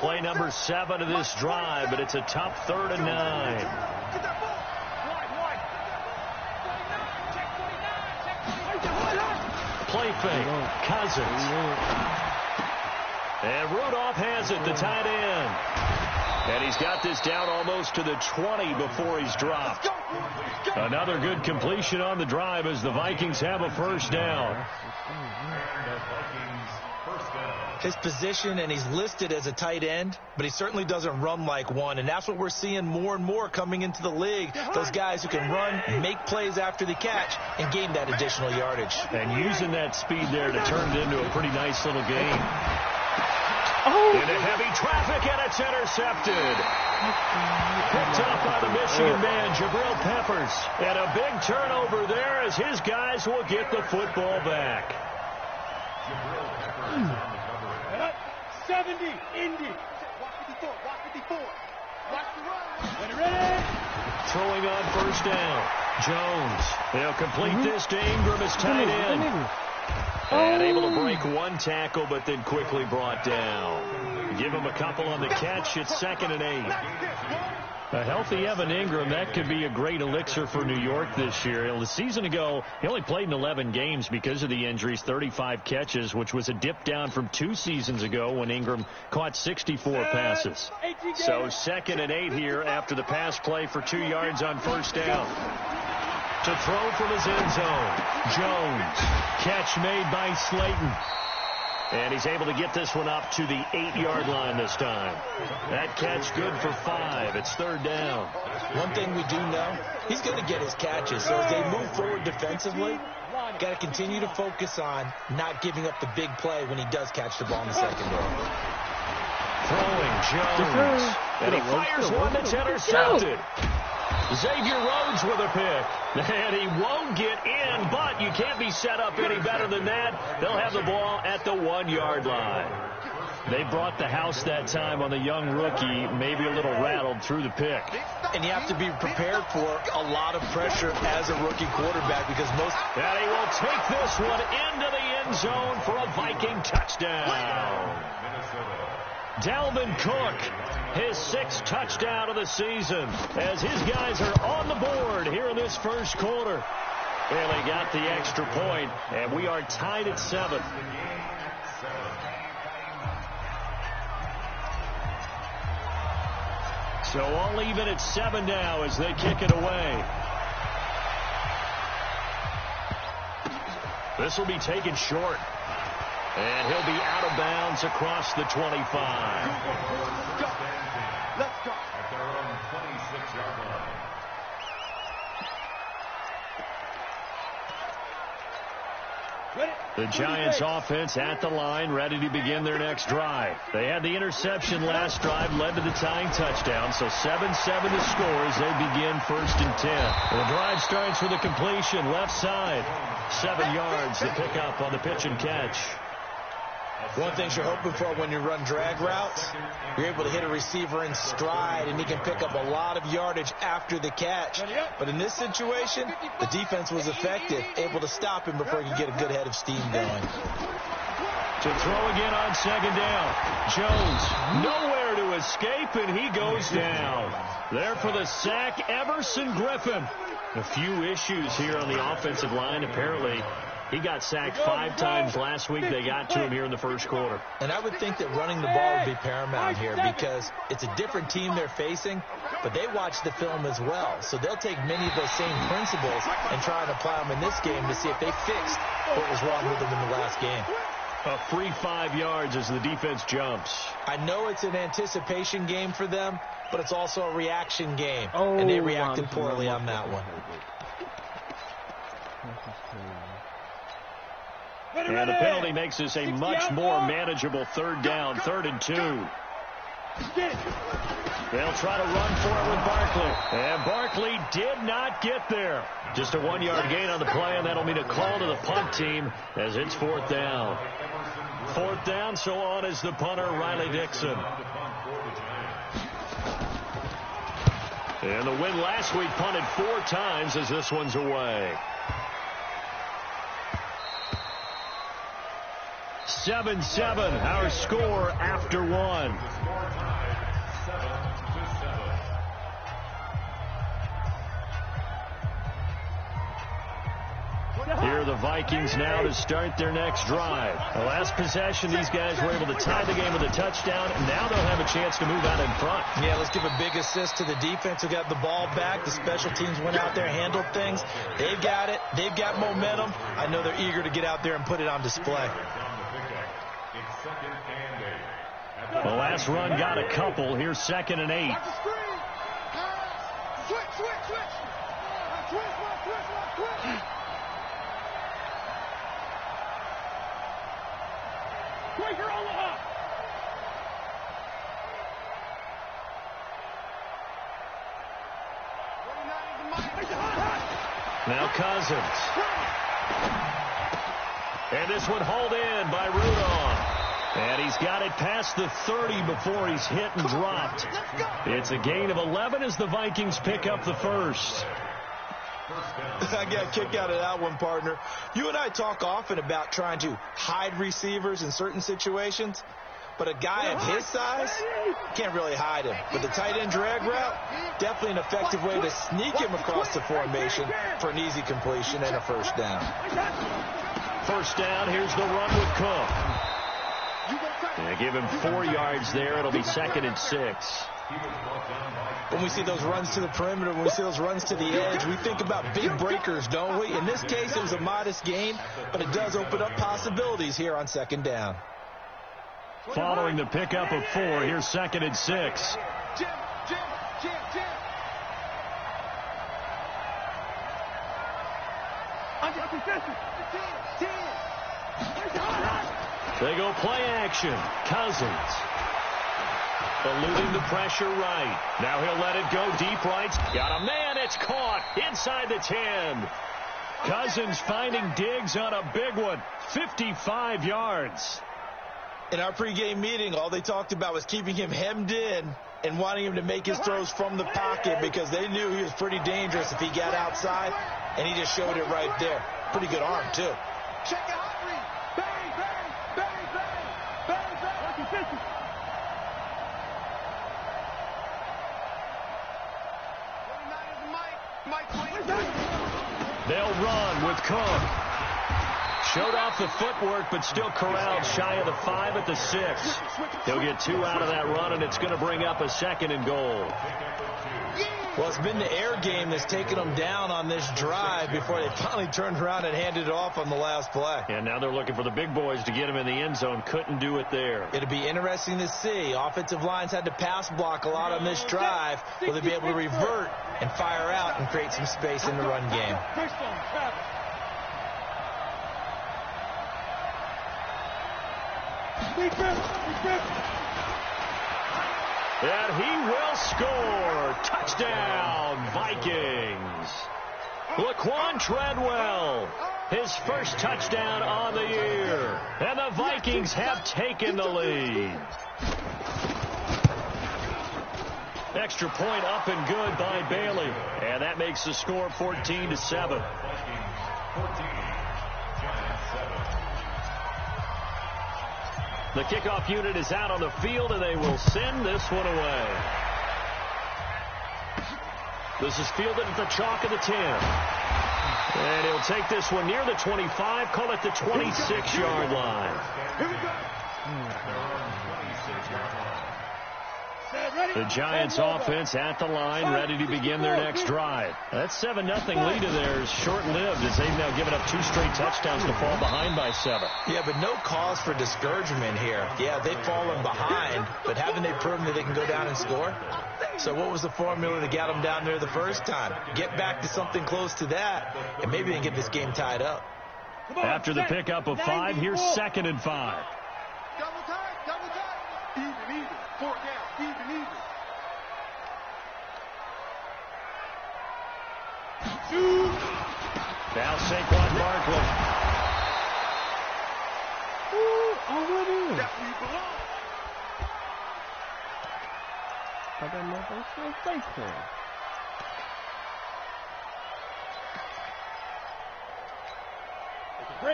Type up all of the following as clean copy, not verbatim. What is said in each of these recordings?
Play number 7 of this drive, but it's a tough 3rd and 9. Play fake. Cousins. And Rudolph has it, the tight end. And he's got this down almost to the 20 before he's dropped. Another good completion on the drive as the Vikings have a first down. His position, and he's listed as a tight end, but he certainly doesn't run like one, and that's what we're seeing more and more coming into the league. Those guys who can run, make plays after the catch, and gain that additional yardage. And using that speed there to turn it into a pretty nice little game. Into heavy traffic, and it's intercepted. Picked up by the Michigan man, Jabril Peppers. And a big turnover there as his guys will get the football back. 70, Indy. Watch 54, watch 54. Watch the run. Ready? Throwing on first down. Jones. They'll complete this to Ingram as tight end. And able to break one tackle, but then quickly brought down. Give him a couple on the catch. It's 2nd and 8. A healthy Evan Ingram, that could be a great elixir for New York this year. The season ago, he only played in 11 games because of the injuries, 35 catches, which was a dip down from 2 seasons ago when Ingram caught 64 passes. So 2nd and 8 here after the pass play for 2 yards on first down. To throw from his end zone, Jones. Catch made by Slayton. And he's able to get this one up to the 8-yard line this time. That catch good for 5. It's 3rd down. One thing we do know, he's going to get his catches. So as they move forward defensively, got to continue to focus on not giving up the big play when he does catch the ball in the secondary. Throwing Jones. And he fires one that's intercepted. Xavier Rhodes with a pick. And he won't get in, but you can't be set up any better than that. They'll have the ball at the 1-yard line. They brought the house that time on the young rookie, maybe a little rattled through the pick. And you have to be prepared for a lot of pressure as a rookie quarterback because most... And he will take this one into the end zone for a Viking touchdown. Dalvin Cook, his 6th touchdown of the season, as his guys are on the board here in this first quarter. Well, they got the extra point, and we are tied at 7. So all even at 7 now as they kick it away. This will be taken short. And he'll be out of bounds across the 25. Let's go. At their own 26-yard line. The Giants offense at the line, ready to begin their next drive. They had the interception last drive, led to the tying touchdown, so 7-7 to score as they begin 1st and 10. And the drive starts with a completion, left side. 7 yards, the pickup on the pitch and catch. One thing you're hoping for when you run drag routes, you're able to hit a receiver in stride, and he can pick up a lot of yardage after the catch. But in this situation, the defense was effective, able to stop him before he could get a good head of steam going. To throw again on 2nd down. Jones, nowhere to escape, and he goes down. There for the sack, Everson Griffin. A few issues here on the offensive line, apparently. He got sacked 5 times last week. They got to him here in the first quarter. And I would think that running the ball would be paramount here because it's a different team they're facing, but they watch the film as well. So they'll take many of those same principles and try and apply them in this game to see if they fixed what was wrong with them in the last game. A free 5 yards as the defense jumps. I know it's an anticipation game for them, but it's also a reaction game. And they reacted poorly on that one. And the penalty makes this a much more manageable 3rd down, 3rd and 2. They'll try to run for it with Barkley. And Barkley did not get there. Just a 1-yard gain on the play, and that'll mean a call to the punt team as it's 4th down. 4th down, so on is the punter, Riley Dixon. And the win last week punted 4 times as this one's away. 7-7, our score after one. Here are the Vikings now to start their next drive. The last possession, these guys were able to tie the game with a touchdown, and now they'll have a chance to move out in front. Yeah, let's give a big assist to the defense who got the ball back. The special teams went out there, handled things. They've got it. They've got momentum. I know they're eager to get out there and put it on display. The last run got a couple. Here's 2nd and 8. Now Cousins. And this one hauled in by Rudolph. And he's got it past the 30 before he's hit and dropped. It's a gain of 11 as the Vikings pick up the first. I got a kick out of that one, partner. You and I talk often about trying to hide receivers in certain situations. But a guy of his size can't really hide him. But the tight end drag route, definitely an effective way to sneak him across the formation for an easy completion and a first down. First down, here's the run with Cook. And give him 4 yards there. It'll be 2nd and 6. When we see those runs to the perimeter, when we see those runs to the edge, we think about big breakers, don't we? In this case, it was a modest gain, but it does open up possibilities here on 2nd down. Following the pickup of 4, here's 2nd and 6. They go play action. Cousins. Eluding the pressure right. Now he'll let it go deep right. Got a man. It's caught inside the 10. Cousins finding Diggs on a big one. 55 yards. In our pregame meeting, all they talked about was keeping him hemmed in and wanting him to make his throws from the pocket because they knew he was pretty dangerous if he got outside, and he just showed it right there. Pretty good arm, too. Check it out, Reed. Bang, bang, bang, bang, bang, bang. They'll run with Cook. Showed off the footwork, but still corralled shy of the 5 at the 6. He'll get 2 out of that run, and it's going to bring up a 2nd and goal. Well, it's been the air game that's taken them down on this drive before they finally turned around and handed it off on the last play. And now they're looking for the big boys to get him in the end zone. Couldn't do it there. It'll be interesting to see. Offensive lines had to pass block a lot on this drive. Will they be able to revert and fire out and create some space in the run game? And he will score. Touchdown, Vikings. Laquan Treadwell, his first touchdown on the year. And the Vikings have taken the lead. Extra point up and good by Bailey. And that makes the score 14-7. The kickoff unit is out on the field, and they will send this one away. This is fielded at the chalk of the 10. And he'll take this one near the 25, call it the 26-yard line. Here we go. The Giants offense at the line, ready to begin their next drive. That 7-0 lead of theirs short-lived as they've now given up 2 straight touchdowns to fall behind by 7. Yeah, but no cause for discouragement here. Yeah, they've fallen behind, but haven't they proven that they can go down and score? So what was the formula that got them down there the first time? Get back to something close to that, and maybe they can get this game tied up. After the pickup of 5, here's 2nd and 5. Double tight, double tight. Even, 4 down, even. Now Saquon Barkley. That's where you belong. I don't know if I should play for him.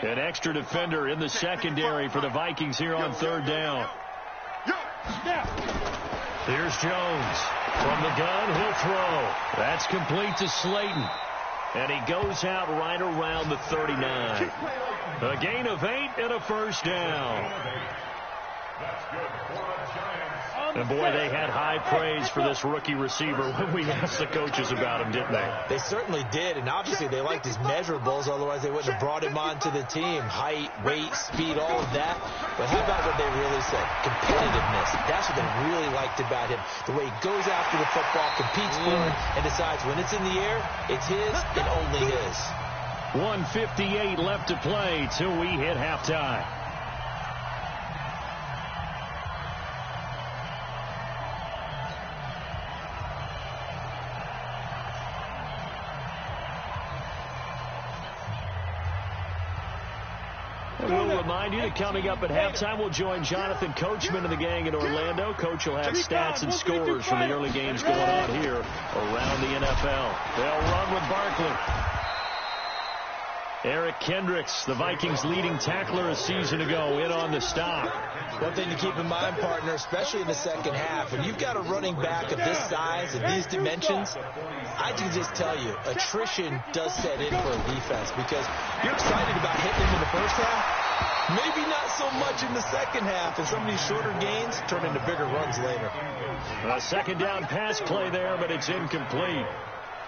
An extra defender in the secondary for the Vikings here on third down. Here's Jones. From the gun, he'll throw. That's complete to Slayton. And he goes out right around the 39. A gain of 8 and a first down. And boy, they had high praise for this rookie receiver when we asked the coaches about him, didn't they? They certainly did, and obviously they liked his measurables, otherwise they wouldn't have brought him onto the team. Height, weight, speed, all of that. But how about what they really said? Competitiveness. That's what they really liked about him. The way he goes after the football, competes for it, and decides when it's in the air, it's his and only his. 1:58 left to play till we hit halftime. We'll remind you that coming up at halftime, we'll join Jonathan Coachman and the gang in Orlando. Coach will have stats and scores from the early games going on here around the NFL. They'll run with Barkley. Eric Kendricks, the Vikings' leading tackler a season ago, in on the stop. One thing to keep in mind, partner, especially in the second half, when you've got a running back of this size and these dimensions, I can just tell you, attrition does set in for a defense because you're excited about hitting him in the first half. Maybe not so much in the second half, and some of these shorter gains turn into bigger runs later. A second down pass play there, but it's incomplete.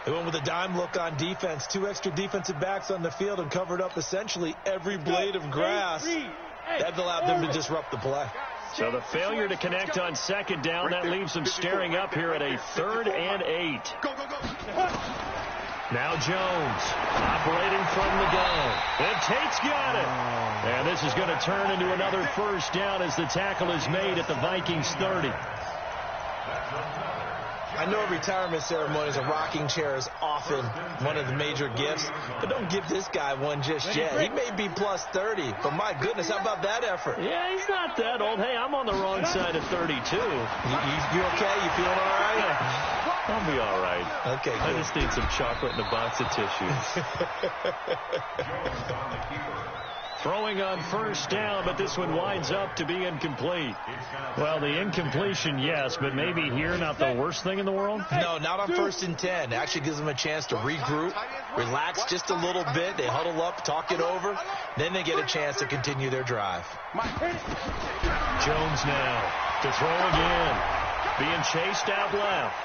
They went with a dime look on defense. 2 extra defensive backs on the field and covered up essentially every blade of grass. That allowed them to disrupt the play. So the failure to connect on second down, that leaves them staring up here at a 3rd and 8. Now Jones operating from the gun. And Tate's got it. And this is going to turn into another first down as the tackle is made at the Vikings 30. I know retirement ceremonies, a rocking chair is often one of the major gifts, but don't give this guy one just yet. He may be plus 30, but my goodness, how about that effort? Yeah, he's not that old. Hey, I'm on the wrong side of 32. You okay? You feeling all right? I'll be all right. Okay, good. I just need some chocolate and a box of tissues. Throwing on first down, but this one winds up to be incomplete. Well, the incompletion, yes, but maybe here not the worst thing in the world? No, not on 1st and 10. It actually gives them a chance to regroup, relax just a little bit. They huddle up, talk it over. Then they get a chance to continue their drive. Jones now to throw again. Being chased out left.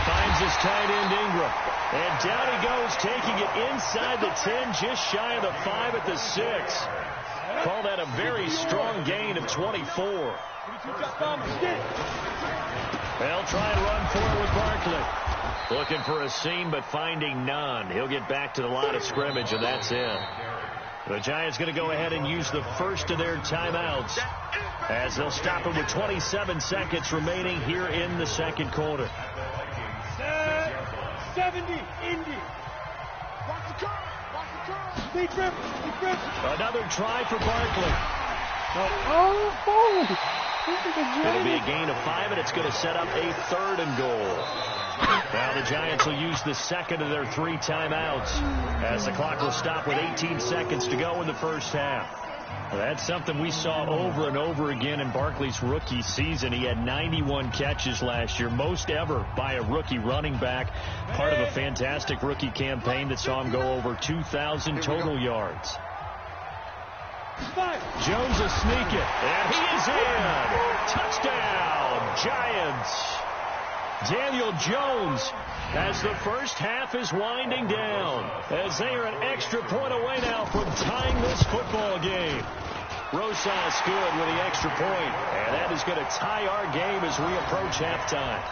Finds his tight end Ingram. And down he goes, taking it inside the 10, just shy of the 5 at the 6. Call that a very strong gain of 24. They'll try and run for it with Barkley. Looking for a seam, but finding none. He'll get back to the line of scrimmage, and that's it. The Giants going to go ahead and use the first of their timeouts as they'll stop it with 27 seconds remaining here in the second quarter. 70, Indy. Watch the curve. Watch the curve. Big rip. Big rip. Another try for Barkley. It'll be a gain of 5, and it's going to set up a 3rd and goal. Now the Giants will use the second of their 3 timeouts as the clock will stop with 18 seconds to go in the first half. Well, that's something we saw over and over again in Barkley's rookie season. He had 91 catches last year, most ever by a rookie running back, part of a fantastic rookie campaign that saw him go over 2,000 total yards. Jones will sneak it, and he is in. Touchdown, Giants. Daniel Jones, as the first half is winding down, as they are an extra point away now from tying this football game. Rosas good with the extra point, and that is going to tie our game as we approach halftime.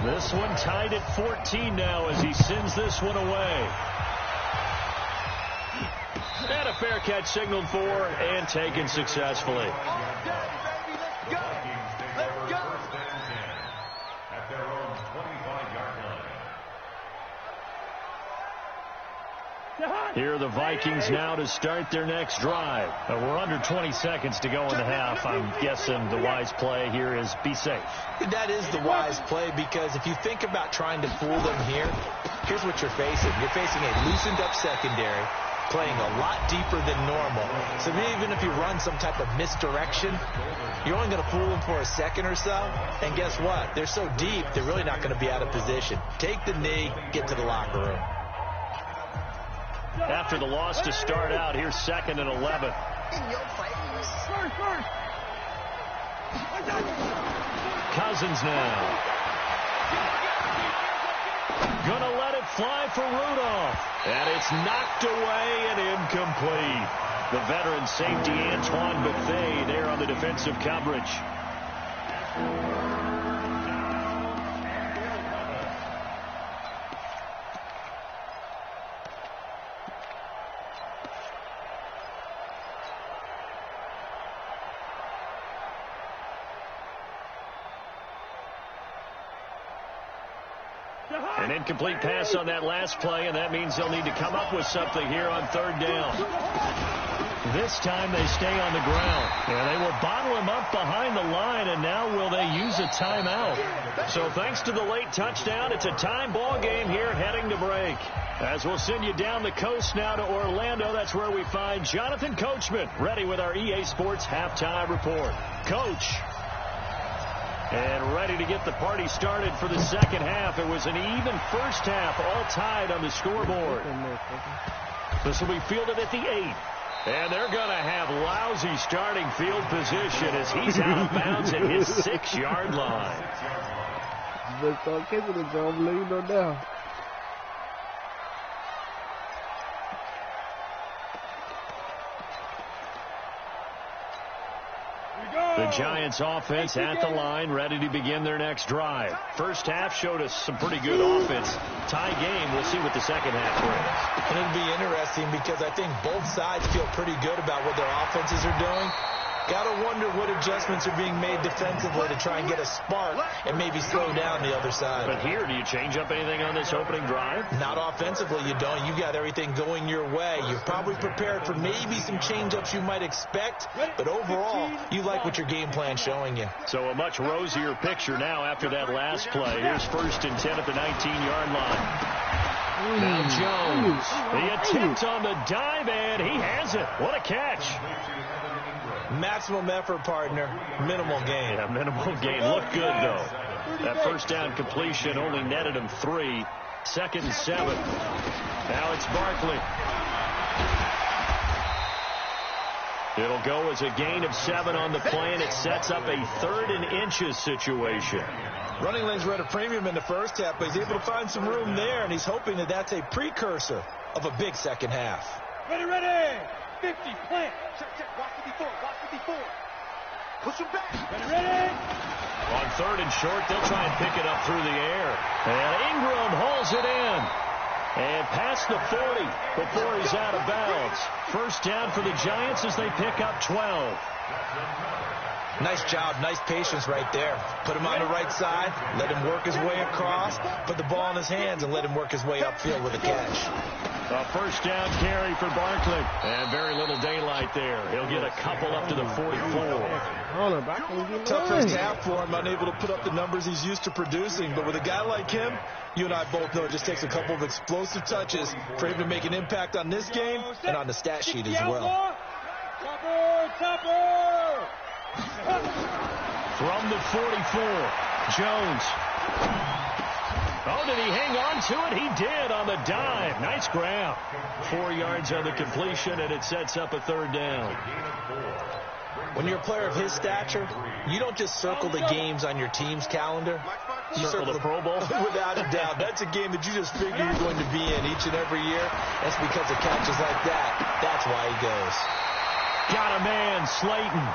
This one tied at 14 now as he sends this one away. And a fair catch signaled for and taken successfully. Here are the Vikings now to start their next drive. We're under 20 seconds to go in the half. I'm guessing the wise play here is be safe. That is the wise play, because if you think about trying to fool them here, here's what you're facing. You're facing a loosened up secondary, playing a lot deeper than normal. So even if you run some type of misdirection, you're only going to fool them for a second or so. And guess what? They're so deep, they're really not going to be out of position. Take the knee, get to the locker room. After the loss to start out, here's 2nd and 11. Cousins now. Gonna let it fly for Rudolph. And it's knocked away and incomplete. The veteran safety Antoine Bethea there on the defensive coverage. An incomplete pass on that last play, and that means they'll need to come up with something here on 3rd down. This time they stay on the ground. And they will bottle him up behind the line, and now will they use a timeout? So thanks to the late touchdown, it's a time ball game here heading to break. As we'll send you down the coast now to Orlando, that's where we find Jonathan Coachman, ready with our EA Sports halftime report. Coach. And ready to get the party started for the second half. It was an even first half, all tied on the scoreboard. This will be fielded at the 8. And they're going to have lousy starting field position as he's out of bounds at his 6-yard line. But start catching it, John. Let you know now. The Giants offense at the line, ready to begin their next drive. First half showed us some pretty good offense. Tie game. We'll see what the second half brings. And it'll be interesting because I think both sides feel pretty good about what their offenses are doing. Got to wonder what adjustments are being made defensively to try and get a spark and maybe slow down the other side. But here, do you change up anything on this opening drive? Not offensively, you don't. You got everything going your way. You're probably prepared for maybe some change-ups you might expect, but overall, you like what your game plan's showing you. So a much rosier picture now after that last play. Here's 1st and 10 at the 19-yard line. Now Jones, the attempt on the dive, and he has it. What a catch. Maximum effort, partner. Minimal gain. Yeah, minimal gain. Looked good, though. That first down completion only netted him 3. 2nd and 7. Now it's Barkley. It'll go as a gain of 7 on the play, and it sets up a 3rd and inches situation. Running lanes were at a premium in the first half, but he's able to find some room there, and he's hoping that that's a precursor of a big second half. Ready. 50, plant. Check. Watch the before. Push him back. Ready. On 3rd and short, they'll try and pick it up through the air. And Ingram hauls it in. And past the 40 before he's out of bounds. First down for the Giants as they pick up 12. Nice job, nice patience right there. Put him on the right side, let him work his way across, put the ball in his hands, and let him work his way upfield with a catch. A first down carry for Barkley. And very little daylight there. He'll get a couple up to the 44. Tough first half for him, unable to put up the numbers he's used to producing. But with a guy like him, you and I both know it just takes a couple of explosive touches for him to make an impact on this game and on the stat sheet as well. Chopper! From the 44, Jones. Oh, did he hang on to it? He did on the dive. Nice grab. 4 yards on the completion, and it sets up a 3rd down. When you're a player of his stature, you don't just circle the games on your team's calendar. You circle the Pro Bowl. Without a doubt. That's a game that you just figure you're going to be in each and every year. That's because of catches like that. That's why he goes. Got a man, Slayton.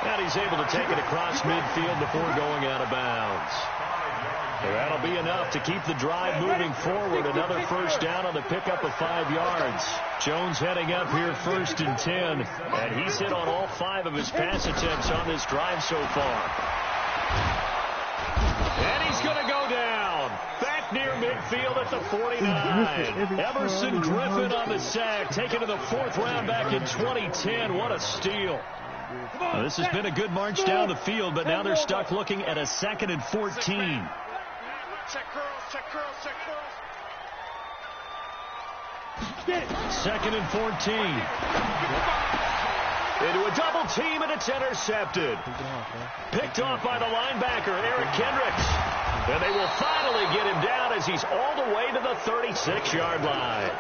And he's able to take it across midfield before going out of bounds. That'll be enough to keep the drive moving forward. Another first down on the pickup of 5 yards. Jones heading up here 1st and 10. And he's hit on all 5 of his pass attempts on this drive so far. And he's going to go down. Back near midfield at the 49. Emerson Griffin on the sack, taken to the 4th round back in 2010. What a steal. Well, this has been a good march down the field, but now they're stuck looking at a 2nd and 14. Check curls, check curls, check curls. 2nd and 14. Into a double team, and it's intercepted. Picked off by the linebacker, Eric Kendricks. And they will finally get him down as he's all the way to the 36-yard line.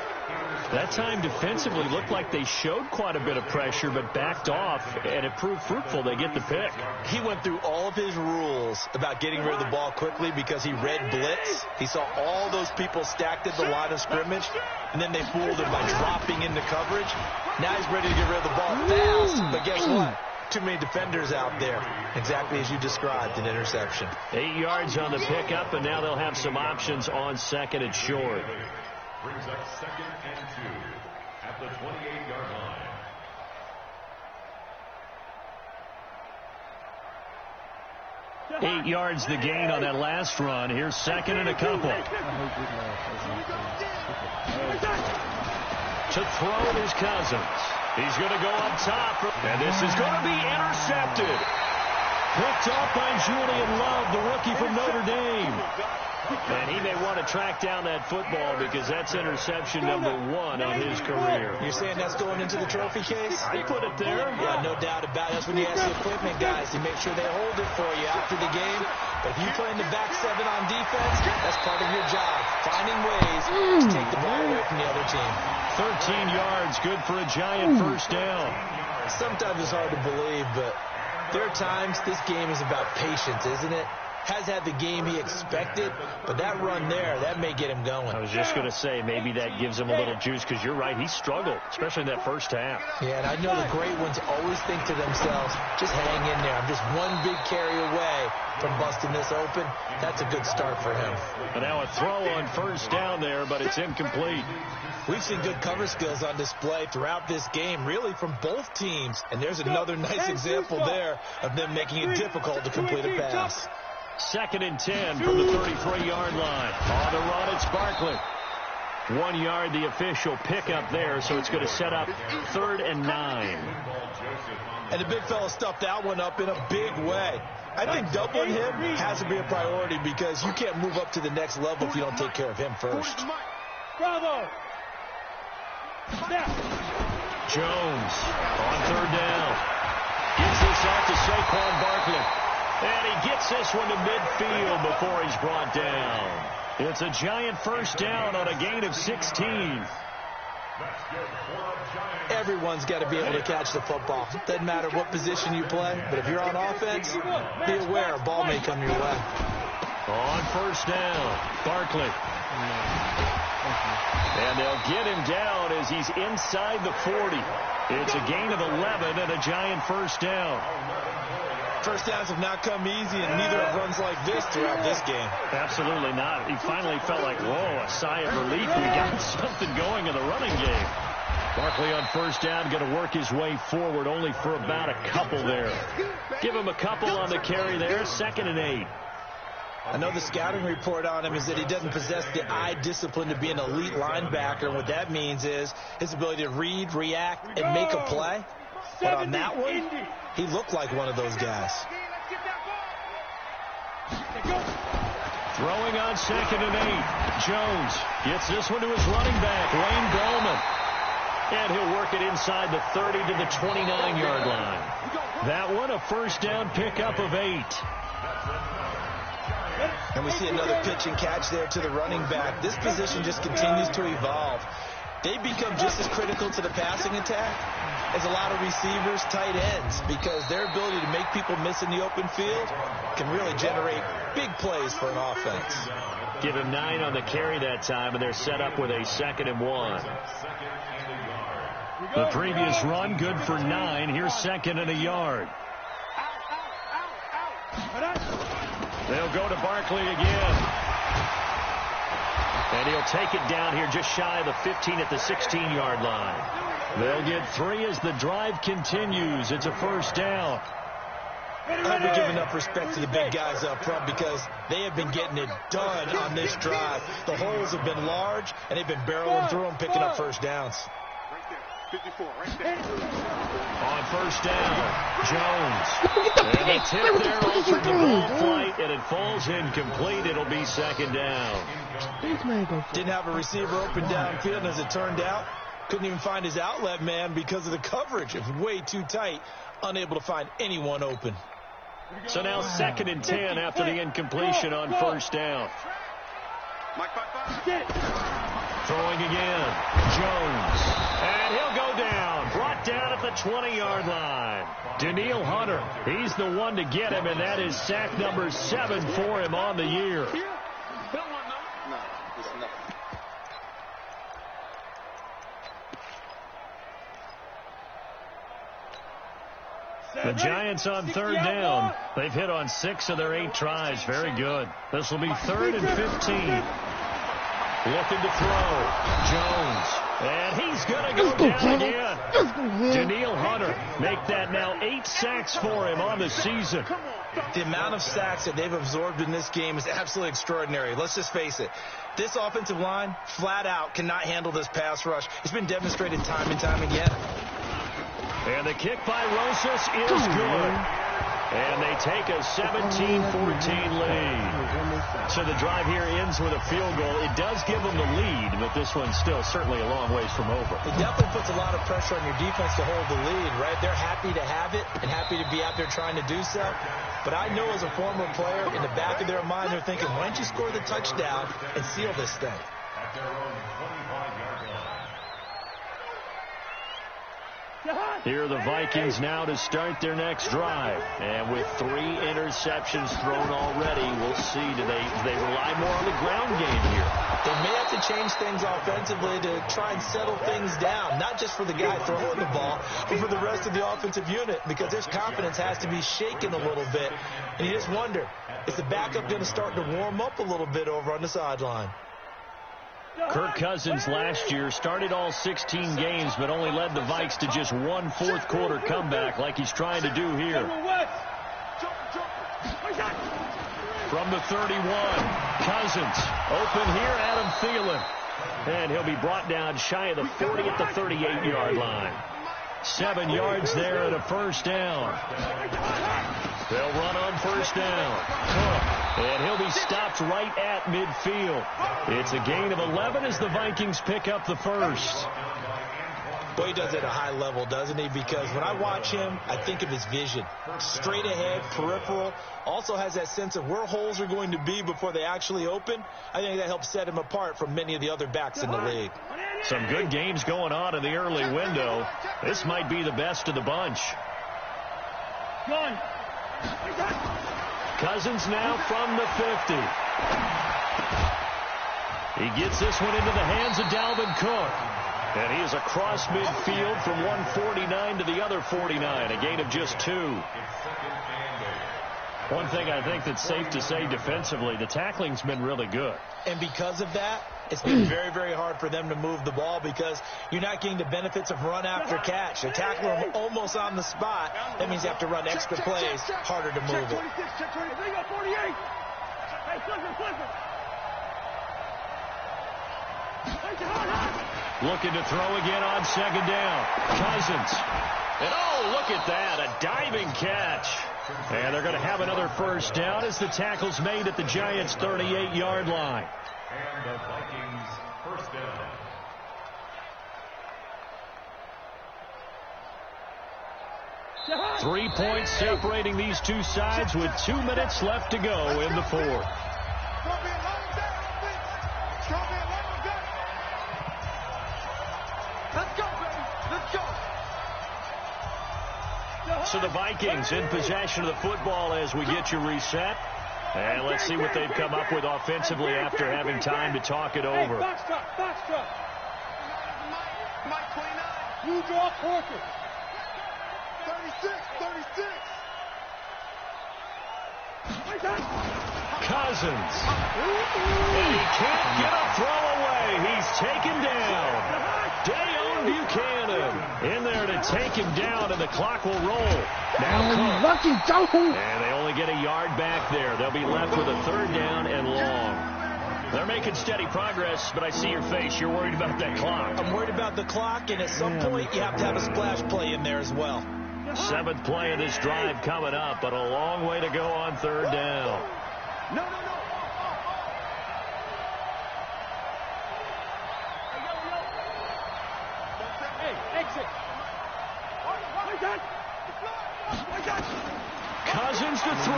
That time defensively looked like they showed quite a bit of pressure, but backed off, and it proved fruitful. They get the pick. He went through all of his rules about getting rid of the ball quickly because he read blitz. He saw all those people stacked at the line of scrimmage, and then they fooled him by dropping into coverage. Now he's ready to get rid of the ball fast, but guess what? Too many defenders out there. Exactly as you described, an interception. 8 yards on the pickup, and now they'll have some options on 2nd and short. Brings up 2nd and 2 at the 28-yard line. 8 yards the gain on that last run. Here's 2nd and a couple. To throw his Cousins. He's going to go up top. And this is going to be intercepted. Picked off by Julian Love, the rookie from Notre Dame. And he may want to track down that football because that's interception number 1 on his career. You're saying that's going into the trophy case? I put it there. Yeah, no doubt about it. That's when you ask the equipment guys to make sure they hold it for you after the game. But if you play in the back 7 on defense, that's part of your job. Finding ways to take the ball away from the other team. 13 yards, good for a giant first down. Sometimes it's hard to believe, but there are times this game is about patience, isn't it? Has had the game he expected, but that run there, that may get him going. I was just going to say, maybe that gives him a little juice, because you're right, he struggled, especially in that first half. Yeah, and I know the great ones always think to themselves, just hang in there. I'm just one big carry away from busting this open. That's a good start for him. And now a throw on first down there, but it's incomplete. We've seen good cover skills on display throughout this game, really from both teams. And there's another nice example there of them making it difficult to complete a pass. 2nd and 10 from the 33-yard line. On the run, it's Barkley. 1 yard, the official pickup there, so it's going to set up 3rd and 9. And the big fella stuffed that one up in a big way. I think doubling him has to be a priority because you can't move up to the next level if you don't take care of him first. Bravo. Jones on 3rd down. Gives this out to Saquon Barkley. And he gets this one to midfield before he's brought down. It's a giant first down on a gain of 16. Everyone's got to be able to catch the football. Doesn't matter what position you play, but if you're on offense, be aware a ball may come your way. On first down, Barkley. And they'll get him down as he's inside the 40. It's a gain of 11 and a giant first down. First downs have not come easy, and neither have runs like this throughout this game. Absolutely not. He finally felt like, whoa, a sigh of relief. We got something going in the running game. Barkley on first down, going to work his way forward, only for about a couple there. Give him a couple on the carry there, 2nd and 8. I know the scouting report on him is that he doesn't possess the eye discipline to be an elite linebacker. And what that means is his ability to read, react, and make a play. But on that one, he looked like one of those guys. Throwing on 2nd and 8. Jones gets this one to his running back, Wayne Gallman. And he'll work it inside the 30 to the 29-yard line. That one, a first down pickup of 8. And we see another pitch and catch there to the running back. This position just continues to evolve. They become just as critical to the passing attack as a lot of receivers, tight ends, because their ability to make people miss in the open field can really generate big plays for an offense. Give him 9 on the carry that time, and they're set up with a 2nd and 1. The previous run, good for 9. Here's 2nd and a yard. They'll go to Barkley again. And he'll take it down here just shy of the 15 at the 16-yard line. They'll get 3 as the drive continues. It's a first down. I hope we give enough respect to the big guys up front because they have been getting it done on this drive. The holes have been large, and they've been barreling through them, picking up first downs. Right there. 54, right there. On first down, Jones. And the tip there altered the ball flight, and it falls incomplete. It'll be second down. Didn't have a receiver open downfield, and as it turned out, couldn't even find his outlet man because of the coverage. It was way too tight, unable to find anyone open. So now 2nd and 10 after the incompletion on first down. Throwing again, Jones. And he'll go down. Brought down at the 20-yard line. Danielle Hunter, he's the one to get him, and that is sack number 7 for him on the year. The Giants on third down. They've hit on 6 of their 8 tries. Very good. This will be 3rd and 15. Looking to throw. Jones. And he's going to go down again. Danielle Hunter make that now 8 sacks for him on the season. The amount of sacks that they've absorbed in this game is absolutely extraordinary. Let's just face it. This offensive line, flat out, cannot handle this pass rush. It's been demonstrated time and time again. And the kick by Rosas is good. And they take a 17-14 lead. So the drive here ends with a field goal. It does give them the lead, but this one's still certainly a long ways from over. It definitely puts a lot of pressure on your defense to hold the lead, right? They're happy to have it and happy to be out there trying to do so. But I know as a former player, in the back of their mind, they're thinking, why don't you score the touchdown and seal this thing? At their own 25-yard line. Here are the Vikings now to start their next drive. And with 3 interceptions thrown already, we'll see. Do they rely more on the ground game here? They may have to change things offensively to try and settle things down, not just for the guy throwing the ball, but for the rest of the offensive unit, because their confidence has to be shaken a little bit. And you just wonder, is the backup going to start to warm up a little bit over on the sideline? Kirk Cousins last year started all 16 games, but only led the Vikes to just 1 fourth-quarter comeback like he's trying to do here. From the 31, Cousins open here, Adam Thielen. And he'll be brought down shy of the 40 at the 38-yard line. 7 yards there and a first down. They'll run on first down. And he'll be stopped right at midfield. It's a gain of 11 as the Vikings pick up the first. Boy, he does it at a high level, doesn't he? Because when I watch him, I think of his vision. Straight ahead, peripheral. Also has that sense of where holes are going to be before they actually open. I think that helps set him apart from many of the other backs in the league. Some good games going on in the early window. This might be the best of the bunch. Cousins now from the 50. He gets this one into the hands of Dalvin Cook. And he is across midfield from 149 to the other 49. A gain of just 2. One thing I think that's safe to say defensively, the tackling's been really good. And because of that, it's been very, very hard for them to move the ball because you're not getting the benefits of run after catch. They're tackling them almost on the spot. That means you have to run extra plays, harder to move it. Looking to throw again on second down. Cousins. And oh, look at that, a diving catch. And they're going to have another first down as the tackle's made at the Giants' 38-yard line. And the Vikings first down. Three points separating these two sides with 2 minutes left to go in the fourth. So the Vikings in possession of the football as we get you reset. And let's see what they've come up with offensively after having time to talk it over. Box drop. Mike 29. You draw Corker. 36. Cousins. And he can't get a throw away. He's taken down. Dale Jerome Buchanan in there to take him down, and the clock will roll. Now Cook. And they only get a yard back there. They'll be left with a 3rd down and long. They're making steady progress, but I see your face. You're worried about that clock. I'm worried about the clock, and at some point you have to have a splash play in there as well. 7th play of this drive coming up, but a long way to go on 3rd down. No. Hey, exit. Cousins to throw.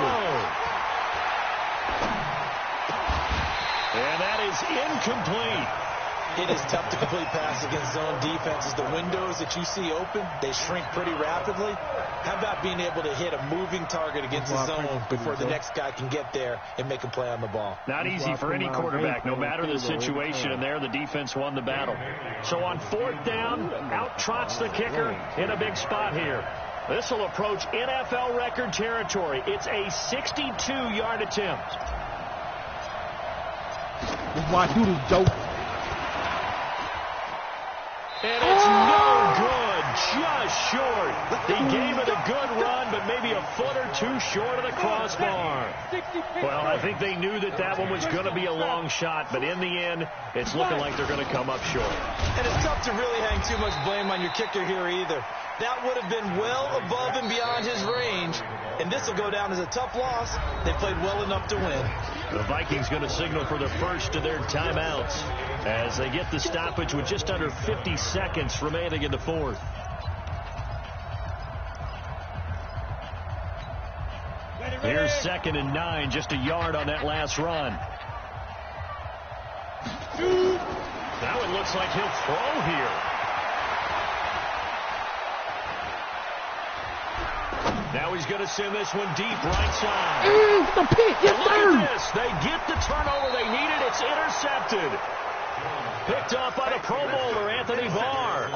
And that is incomplete. It is tough to complete pass against zone defenses. The windows that you see open, they shrink pretty rapidly. How about being able to hit a moving target against the zone before the next guy can get there and make a play on the ball? Not easy for any quarterback, no matter the situation, and there the defense won the battle. So on 4th down, out trots the kicker in a big spot here. This will approach NFL record territory. It's a 62-yard attempt. Why do this, Joe? And it's no good, just short. He gave it a good run, but maybe a foot or two short of the crossbar. Well, I think they knew that one was going to be a long shot, but in the end, it's looking like they're going to come up short. And it's tough to really hang too much blame on your kicker here either. That would have been well above and beyond his range, and this will go down as a tough loss. They played well enough to win. The Vikings going to signal for the first of their timeouts as they get the stoppage with just under 50 seconds remaining in the 4th. Here's 2nd and 9, just a yard on that last run. Now it looks like he'll throw here. Now he's going to send this one deep right side. The pick, yes, Look at this. They get the turnover they needed. It's intercepted. Picked off by the Pro Bowler, Anthony Barr.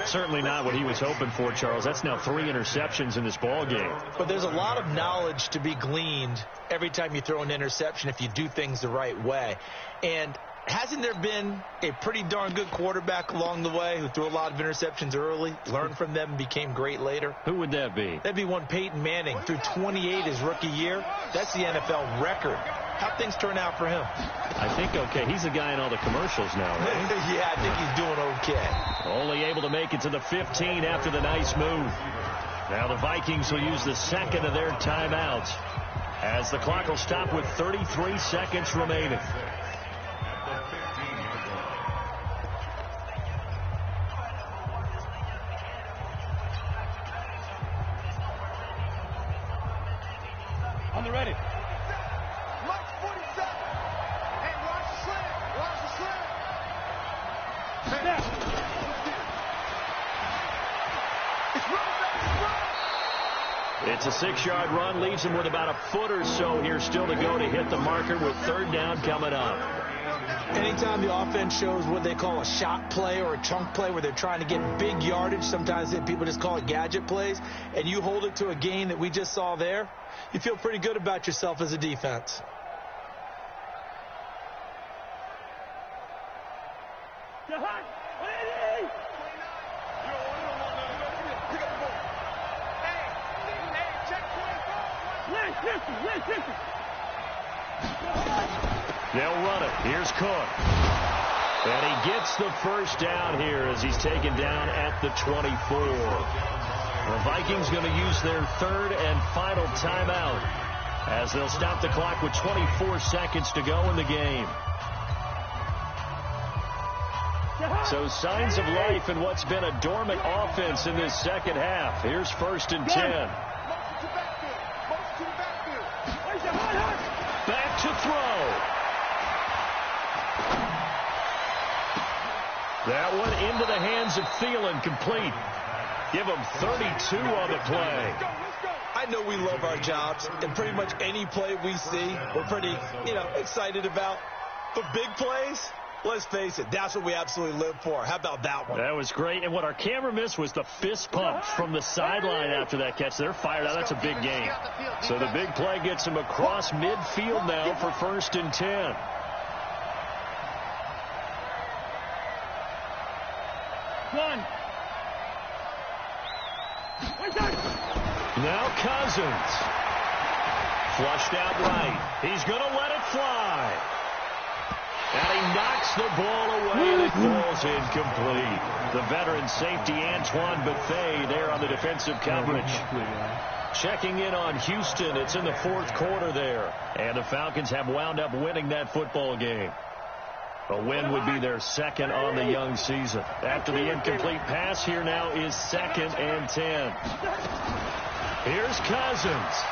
Certainly not what he was hoping for, Charles. That's now 3 interceptions in this ball game. But there's a lot of knowledge to be gleaned every time you throw an interception if you do things the right way. And hasn't there been a pretty darn good quarterback along the way who threw a lot of interceptions early, learned from them, and became great later? Who would that be? That'd be one Peyton Manning. Threw 28 his rookie year. That's the NFL record. How'd things turn out for him? I think okay. He's the guy in all the commercials now, right? Yeah, I think he's doing okay. Only able to make it to the 15 after the nice move. Now the Vikings will use the 2nd of their timeouts as the clock will stop with 33 seconds remaining. On the ready. It's a 6-yard run, leaves him with about a foot or so here still to go to hit the marker with 3rd down coming up. Anytime the offense shows what they call a shot play or a chunk play where they're trying to get big yardage, sometimes people just call it gadget plays, and you hold it to a gain that we just saw there, you feel pretty good about yourself as a defense. They'll run it. Here's Cook. And he gets the first down here as he's taken down at the 24. The Vikings going to use their 3rd and final timeout as they'll stop the clock with 24 seconds to go in the game. So signs of life in what's been a dormant offense in this second half. Here's 1st and 10. Back to throw. That one into the hands of Thielen, complete. Give him 32 on the play. I know we love our jobs, and pretty much any play we see, we're pretty, excited about. But big plays, let's face it, that's what we absolutely live for. How about that one? That was great. And what our camera missed was the fist pump from the sideline after that catch. They're fired out. That's a big game. So the big play gets him across midfield now for 1st and 10. One. Now Cousins. Flushed out right. He's going to let it fly. And he knocks the ball away, and it falls incomplete. The veteran safety, Antoine Bethea, there on the defensive coverage. Checking in on Houston. It's in the fourth quarter there. And the Falcons have wound up winning that football game. A win would be their second on the young season. After the incomplete pass, here now is 2nd and 10. Here's Cousins.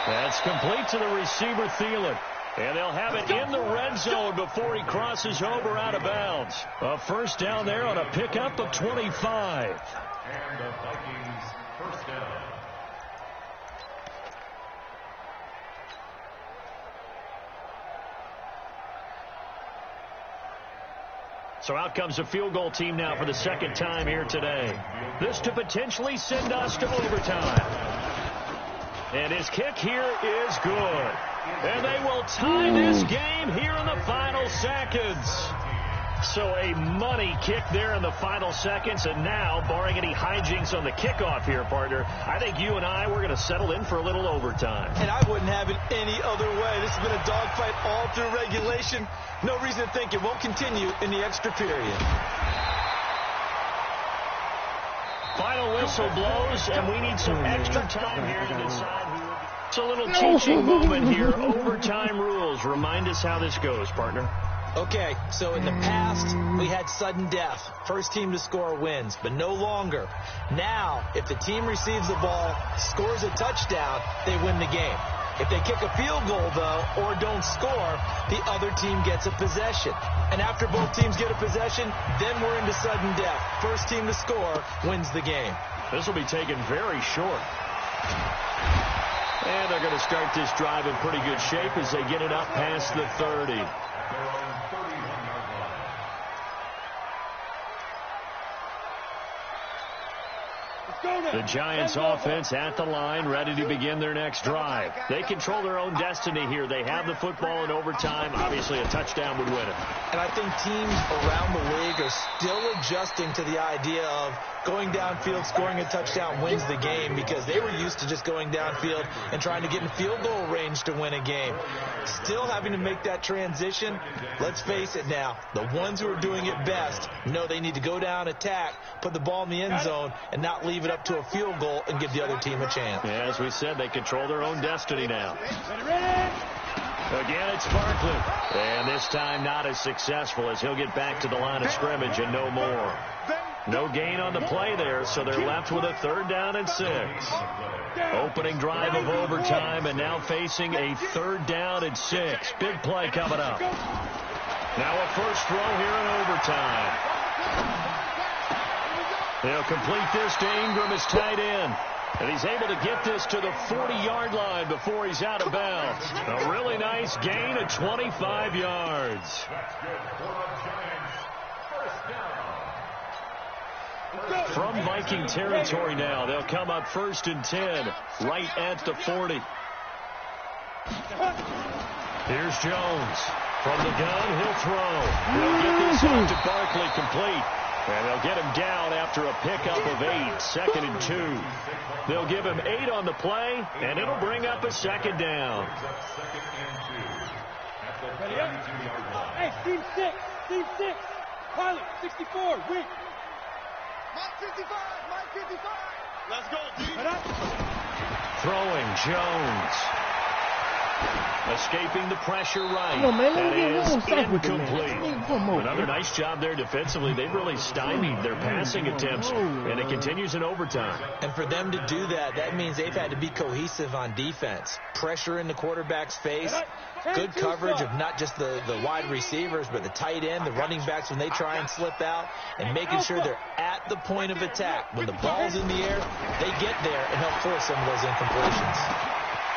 That's complete to the receiver, Thielen. And they'll have it in the red zone before he crosses over out of bounds. A first down there on a pickup of 25. And the Vikings first down. So out comes a field goal team now for the second time here today. This to potentially send us to overtime. And his kick here is good. And they will tie this game here in the final seconds. So a money kick there in the final seconds. And now, barring any hijinks on the kickoff here, partner, I think you and I, we're going to settle in for a little overtime. And I wouldn't have it any other way. This has been a dogfight all through regulation. No reason to think it won't continue in the extra period. Final whistle blows, and we need some extra time here to decide who will be. It's a little teaching moment here. Overtime rules. Remind us how this goes, partner. Okay, so in the past, we had sudden death. First team to score wins, but no longer. Now, if the team receives the ball, scores a touchdown, they win the game. If they kick a field goal, though, or don't score, the other team gets a possession. And after both teams get a possession, then we're into sudden death. First team to score wins the game. This will be taken very short. And they're going to start this drive in pretty good shape as they get it up past the 30. The Giants offense at the line, ready to begin their next drive. They control their own destiny here. They have the football in overtime. Obviously, a touchdown would win it. And I think teams around the league are still adjusting to the idea of going downfield, scoring a touchdown wins the game, because they were used to just going downfield and trying to get in field goal range to win a game. Still having to make that transition. Let's face it now, the ones who are doing it best know they need to go down, attack, put the ball in the end zone, and not leave it up to a field goal and give the other team a chance. Yeah, as we said, they control their own destiny now. Again, it's Barkley. And this time not as successful, as he'll get back to the line of scrimmage and no more. No gain on the play there, so they're left with a 3rd down and 6. Opening drive of overtime, and now facing a 3rd down and 6. Big play coming up. Now a first throw here in overtime. They'll complete this to Ingram, his tight end. And he's able to get this to the 40-yard line before he's out of bounds. A really nice gain of 25 yards. From Viking territory now, they'll come up 1st and 10, right at the 40. Here's Jones. From the gun, he'll throw. He'll get this out to Barkley, complete. And they'll get him down after a pickup of 8, 2nd and 2. They'll give him 8 on the play, and it'll bring up a 2nd down. Hey, team 6, team 6. Pilot, 64, win. Mike 55, Mike 55. Let's go, dude. Throwing, Jones. Escaping the pressure right. That is incomplete. Another nice job there defensively. They've really stymied their passing attempts, and it continues in overtime. And for them to do that, that means they've had to be cohesive on defense. Pressure in the quarterback's face. Good coverage of not just the wide receivers, but the tight end, the running backs when they try and slip out, and making sure they're at the point of attack. When the ball's in the air, they get there and help force some of those incompletions.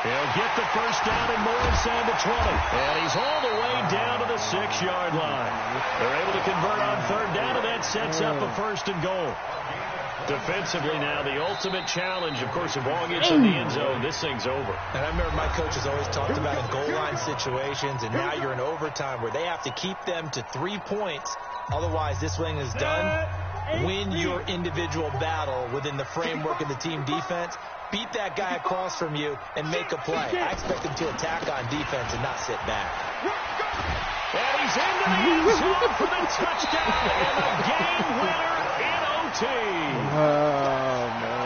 He'll get the first down and more inside the 20. And he's all the way down to the 6-yard line. They're able to convert on 3rd down, and that sets up a 1st and goal. Defensively now, the ultimate challenge. Of course, the ball gets in the end zone, this thing's over. And I remember my coaches always talked about in goal line situations, and now you're in overtime where they have to keep them to 3 points Otherwise, this swing is done. Win your individual battle within the framework of the team defense. Beat that guy across from you and make a play. I expect him to attack on defense and not sit back. And he's into the end zone for the touchdown and a game winner in OT. Oh, man.